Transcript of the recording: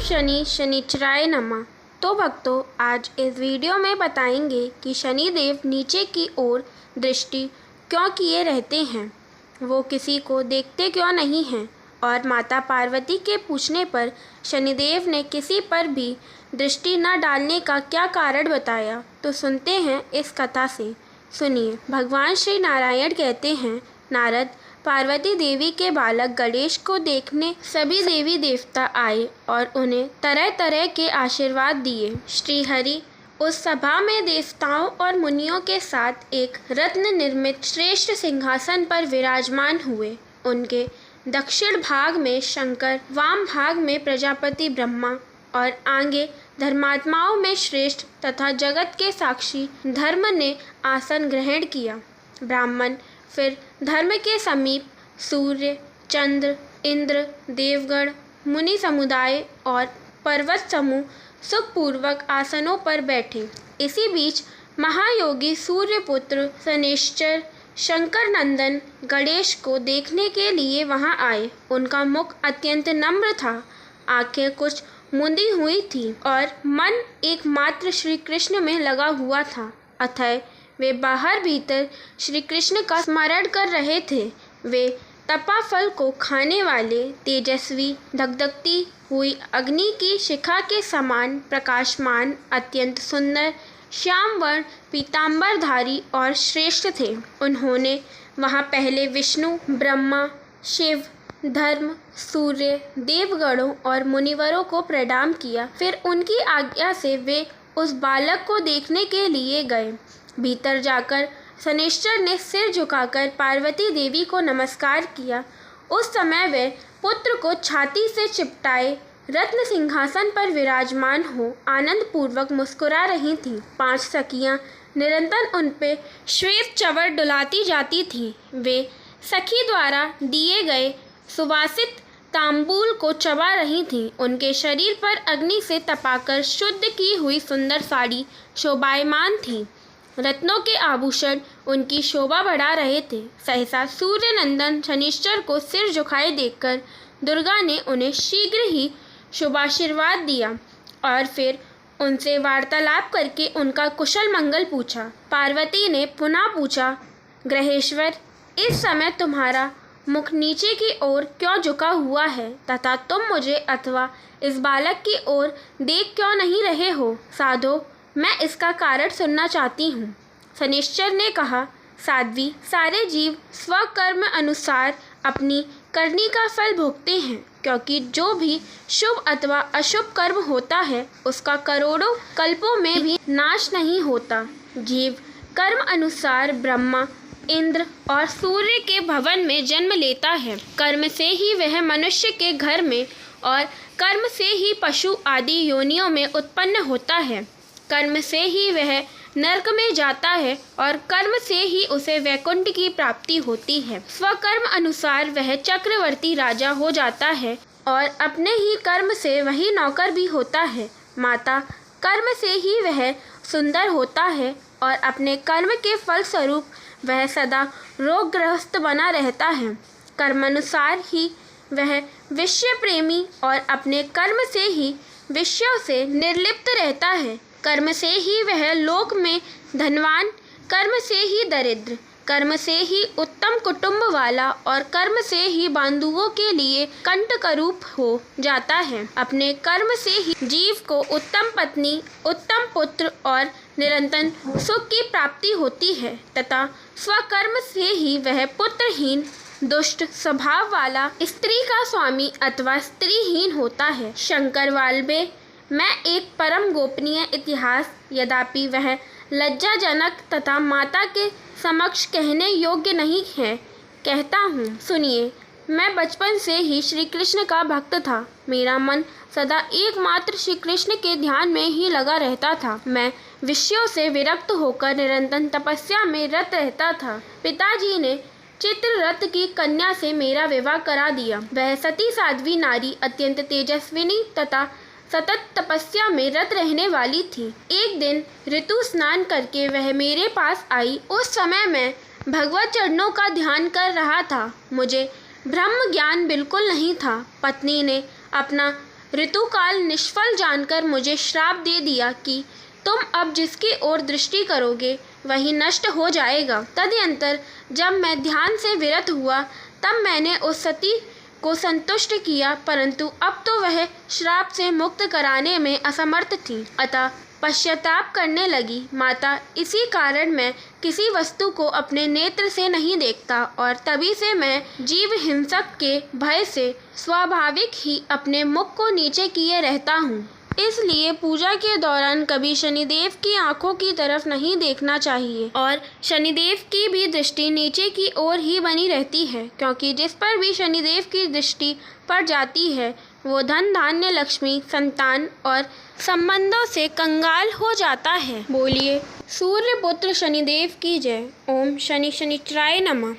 शनि शनिचराय नमः। तो भक्तों, आज इस वीडियो में बताएंगे कि शनिदेव नीचे की ओर दृष्टि क्यों किए रहते हैं, वो किसी को देखते क्यों नहीं हैं और माता पार्वती के पूछने पर शनिदेव ने किसी पर भी दृष्टि न डालने का क्या कारण बताया। तो सुनते हैं इस कथा से। सुनिए। भगवान श्री नारायण कहते हैं, नारद, पार्वती देवी के बालक गणेश को देखने सभी देवी देवता आए और उन्हें तरह तरह के आशीर्वाद दिए। श्री हरि उस सभा में देवताओं और मुनियों के साथ एक रत्न निर्मित श्रेष्ठ सिंहासन पर विराजमान हुए। उनके दक्षिण भाग में शंकर, वाम भाग में प्रजापति ब्रह्मा और आगे धर्मात्माओं में श्रेष्ठ तथा जगत के साक्षी धर्म ने आसन ग्रहण किया। ब्राह्मण फिर धर्म के समीप सूर्य, चंद्र, इंद्र, देवगण, मुनि समुदाय और पर्वत समूह सुखपूर्वक आसनों पर बैठे। इसी बीच महायोगी सूर्यपुत्र शनैश्चर शंकर नंदन गणेश को देखने के लिए वहां आए। उनका मुख अत्यंत नम्र था, आंखें कुछ मूंदी हुई थी और मन एकमात्र श्री कृष्ण में लगा हुआ था। अतः वे बाहर भीतर श्री कृष्ण का स्मरण कर रहे थे। वे तपा फल को खाने वाले तेजस्वी, धगधगती हुई अग्नि की शिखा के समान प्रकाशमान, अत्यंत सुंदर, श्याम वर्ण, पीतांबरधारी और श्रेष्ठ थे। उन्होंने वहां पहले विष्णु, ब्रह्मा, शिव, धर्म, सूर्य, देवगणों और मुनिवरों को प्रणाम किया। फिर उनकी आज्ञा से वे उस बालक को देखने के लिए गए। भीतर जाकर शनैश्चर ने सिर झुकाकर पार्वती देवी को नमस्कार किया। उस समय वे पुत्र को छाती से चिपटाए रत्न सिंहासन पर विराजमान हो आनंद पूर्वक मुस्कुरा रही थीं। 5 सखियां निरंतर उन पे श्वेत चवर डुलाती जाती थीं। वे सखी द्वारा दिए गए सुवासित तांबूल को चबा रही थीं। उनके शरीर पर अग्नि से तपाकर शुद्ध की हुई सुंदर साड़ी शोभायमान थी। रत्नों के आभूषण उनकी शोभा बढ़ा रहे थे। सहसा सूर्य नंदन शनिश्चर को सिर झुकाए देखकर दुर्गा ने उन्हें शीघ्र ही शुभाशीर्वाद दिया और फिर उनसे वार्तालाप करके उनका कुशल मंगल पूछा। पार्वती ने पुनः पूछा, ग्रहेश्वर, इस समय तुम्हारा मुख नीचे की ओर क्यों झुका हुआ है तथा तुम मुझे अथवा इस बालक की ओर देख क्यों नहीं रहे हो? साधो, मैं इसका कारण सुनना चाहती हूँ। शनैश्चर ने कहा, साध्वी, सारे जीव स्वकर्म अनुसार अपनी करनी का फल भोगते हैं, क्योंकि जो भी शुभ अथवा अशुभ कर्म होता है उसका करोड़ों कल्पों में भी नाश नहीं होता। जीव कर्म अनुसार ब्रह्मा, इंद्र और सूर्य के भवन में जन्म लेता है। कर्म से ही वह मनुष्य के घर में और कर्म से ही पशु आदि योनियों में उत्पन्न होता है। कर्म से ही वह नरक में जाता है और कर्म से ही उसे वैकुंठ की प्राप्ति होती है। स्वकर्म अनुसार वह चक्रवर्ती राजा हो जाता है और अपने ही कर्म से वही नौकर भी होता है। माता, कर्म से ही वह सुंदर होता है और अपने कर्म के फलस्वरूप वह सदा रोगग्रस्त बना रहता है। कर्मानुसार ही वह विषय प्रेमी और अपने कर्म से ही विषयों से निर्लिप्त रहता है। कर्म से ही वह लोक में धनवान, कर्म से ही दरिद्र, कर्म से ही उत्तम कुटुंब वाला और कर्म से ही बंधुओं के लिए कंटकरूप हो जाता है। अपने कर्म से ही जीव को उत्तम पत्नी, उत्तम पुत्र और निरंतर सुख की प्राप्ति होती है तथा स्वकर्म से ही वह पुत्रहीन, दुष्ट स्वभाव वाला स्त्री का स्वामी अथवा स्त्रीहीन होता है। शंकर वाल्बे, मैं एक परम गोपनीय इतिहास, यद्यपि वह लज्जाजनक तथा माता के समक्ष कहने योग्य नहीं है, कहता हूँ। सुनिए। मैं बचपन से ही श्री कृष्ण का भक्त था। मेरा मन सदा एकमात्र श्री कृष्ण के ध्यान में ही लगा रहता था। मैं विषयों से विरक्त होकर निरंतर तपस्या में रत रहता था। पिताजी ने चित्ररथ की कन्या से मेरा विवाह करा दिया। वह सती साध्वी नारी, अत्यंत तेजस्विनी तथा सतत तपस्या में रत रहने वाली थी। एक दिन ऋतु स्नान करके वह मेरे पास आई। उस समय मैं भगवत चरणों का ध्यान कर रहा था। मुझे ब्रह्म ज्ञान बिल्कुल नहीं था। पत्नी ने अपना ऋतुकाल निष्फल जानकर मुझे श्राप दे दिया कि तुम अब जिसकी ओर दृष्टि करोगे वही नष्ट हो जाएगा। तदनंतर जब मैं ध्यान से विरत हुआ तब मैंने उस सती को संतुष्ट किया, परंतु अब तो वह श्राप से मुक्त कराने में असमर्थ थी, अतः पश्चाताप करने लगी। माता, इसी कारण मैं किसी वस्तु को अपने नेत्र से नहीं देखता और तभी से मैं जीव हिंसक के भय से स्वाभाविक ही अपने मुख को नीचे किए रहता हूँ। इसलिए पूजा के दौरान कभी शनिदेव की आंखों की तरफ नहीं देखना चाहिए और शनिदेव की भी दृष्टि नीचे की ओर ही बनी रहती है, क्योंकि जिस पर भी शनिदेव की दृष्टि पड़ जाती है वो धन धान्य लक्ष्मी संतान और संबंधों से कंगाल हो जाता है। बोलिए सूर्यपुत्र शनिदेव की जय। ओम शनि शनिचराय नमः।